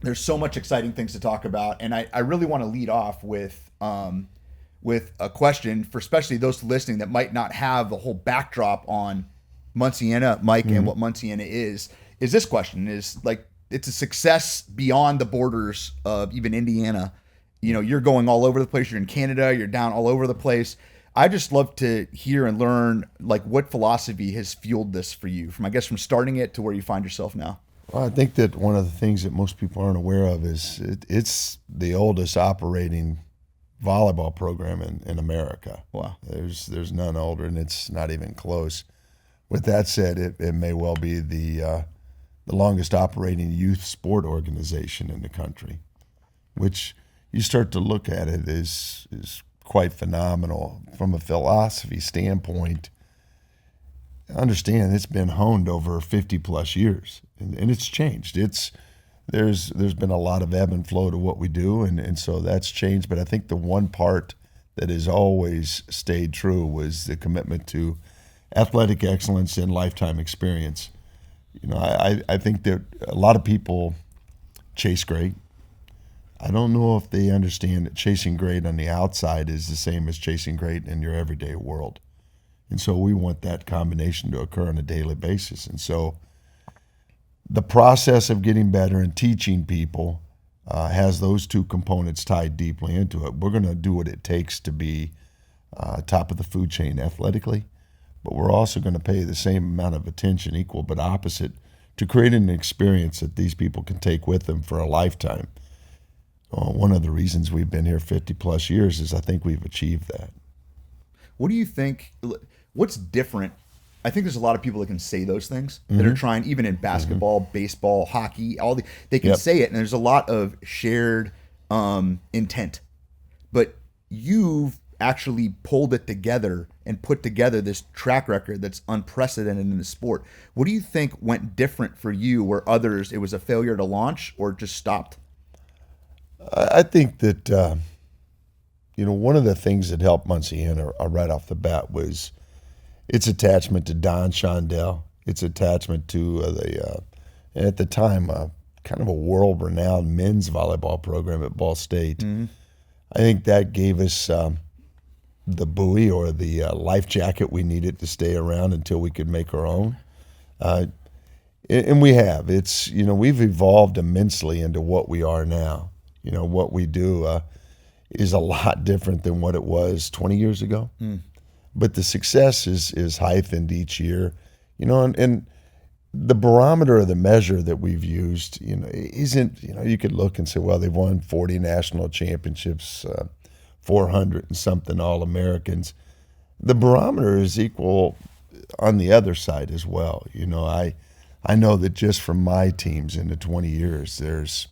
There's so much exciting things to talk about, and I really want to lead off with a question for especially those listening that might not have the whole backdrop on Munciana, Mike, and what Munciana is this question is like, it's a success beyond the borders of even Indiana. You know, you're going all over the place. You're in Canada, you're down all over the place. I just love to hear and learn like what philosophy has fueled this for you from, I guess, from starting it to where you find yourself now. Well, I think that one of the things that most people aren't aware of is it's the oldest operating volleyball program in America. Wow. There's none older, and it's not even close. With that said, it may well be the longest operating youth sport organization in the country, which you start to look at it is quite phenomenal from a philosophy standpoint. Understand it's been honed over 50 plus years, and it's changed. There's been a lot of ebb and flow to what we do, and so that's changed. But I think the one part that has always stayed true was the commitment to athletic excellence and lifetime experience. You know, I think that a lot of people chase great. I don't know if they understand that chasing great on the outside is the same as chasing great in your everyday world. And so we want that combination to occur on a daily basis. And so the process of getting better and teaching people has those two components tied deeply into it. We're going to do what it takes to be top of the food chain athletically, but we're also going to pay the same amount of attention, equal but opposite, to creating an experience that these people can take with them for a lifetime. One of the reasons we've been here 50 plus years is I think we've achieved that. What do you think, what's different? I think there's a lot of people that can say those things that are trying, even in basketball, baseball, hockey, they can say it, and there's a lot of shared intent. But you've actually pulled it together and put together this track record that's unprecedented in the sport. What do you think went different for you where others, it was a failure to launch or just stopped? I think that, one of the things that helped Munciana right off the bat was its attachment to Don Shondell, its attachment to at the time, kind of a world-renowned men's volleyball program at Ball State. Mm-hmm. I think that gave us the buoy or the life jacket we needed to stay around until we could make our own. And we have. It's, we've evolved immensely into what we are now. What we do is a lot different than what it was 20 years ago. Mm. But the success is heightened each year, and the barometer of the measure that we've used, isn't, you could look and say, well, they've won 40 national championships, 400 and something All-Americans. The barometer is equal on the other side as well. I know that just from my teams in the 20 years, there's,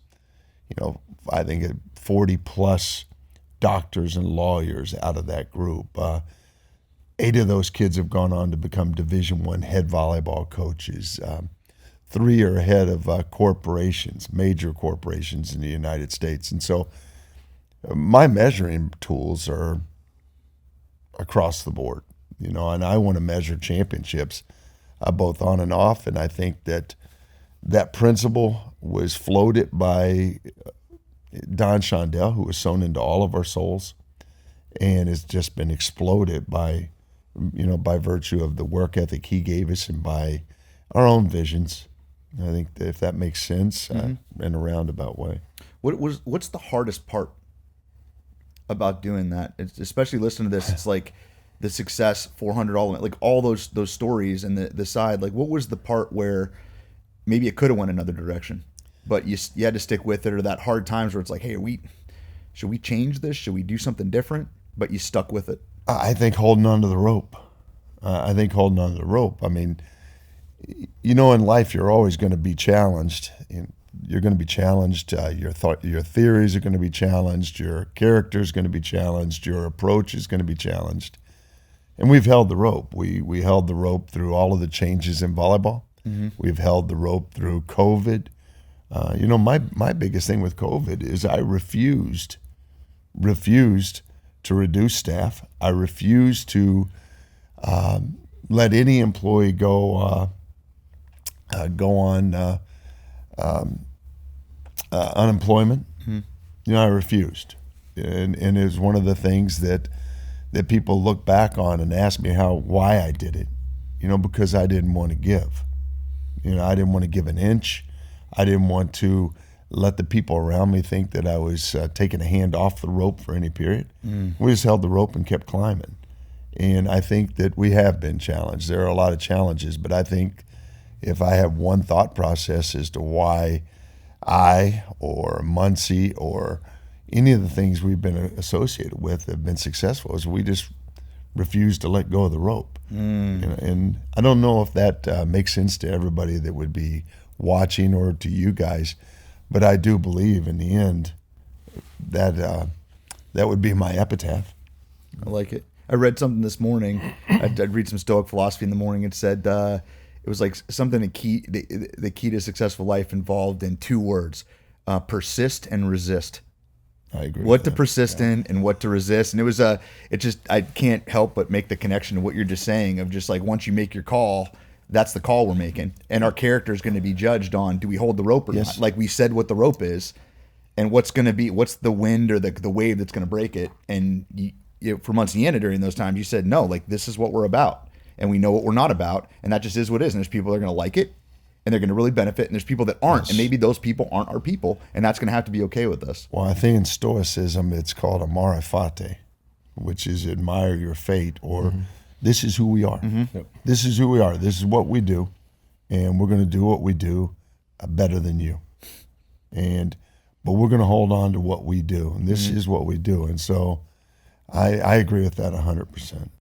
I think 40 plus doctors and lawyers out of that group. 8 of those kids have gone on to become Division I head volleyball coaches. 3 are head of corporations, major corporations in the United States. And so my measuring tools are across the board, and I want to measure championships both on and off. And I think that principle was floated by Don Shondell, who was sown into all of our souls, and has just been exploded by virtue of the work ethic he gave us and by our own visions. I think that if that makes sense in a roundabout way. What's the hardest part about doing that? It's, especially listening to this, it's like the success, 400 like all those stories and the side. Like, what was the part where maybe it could have went another direction, but you had to stick with it, or that hard times where it's like, hey, should we change this? Should we do something different? But you stuck with it. I think holding on to the rope. I mean, in life you're always going to be challenged. You're going to be challenged. Your theories are going to be challenged. Your character is going to be challenged. Your approach is going to be challenged. And we've held the rope. We held the rope through all of the changes in volleyball. Mm-hmm. We've held the rope through COVID. My biggest thing with COVID is I refused to reduce staff. I refused to let any employee go on unemployment. I refused, and it was one of the things that people look back on and ask me why I did it. Because I didn't want to give. I didn't want to give an inch. I didn't want to let the people around me think that I was taking a hand off the rope for any period. We just held the rope and kept climbing. And I think that we have been challenged. There are a lot of challenges, but I think if I have one thought process as to why I or Muncie or any of the things we've been associated with have been successful, is we just refuse to let go of the rope. And I don't know if that makes sense to everybody that would be watching or to you guys, but I do believe in the end that that would be my epitaph. I like it. I read something this morning. I'd read some Stoic philosophy in the morning. It said it was like something the key to successful life involved in 2 words: persist and resist. I agree. What to persist in and what to resist. And it was I can't help but make the connection to what you're just saying of just like, once you make your call, that's the call we're making, and our character is going to be judged on, do we hold the rope or not? Like we said, what the rope is, and what's the wind or the wave that's going to break it. And for Munciana during those times, you said, no, like this is what we're about, and we know what we're not about, and that just is what it is. And there's people that are going to like it, and they're going to really benefit, and there's people that aren't, and maybe those people aren't our people, and that's going to have to be okay with us. Well, I think in Stoicism it's called amare fate, which is admire your fate, or this is who we are. Yep. This is who we are. This is what we do, and we're going to do what we do better than you. But we're going to hold on to what we do, and this is what we do. And so I agree with that 100%.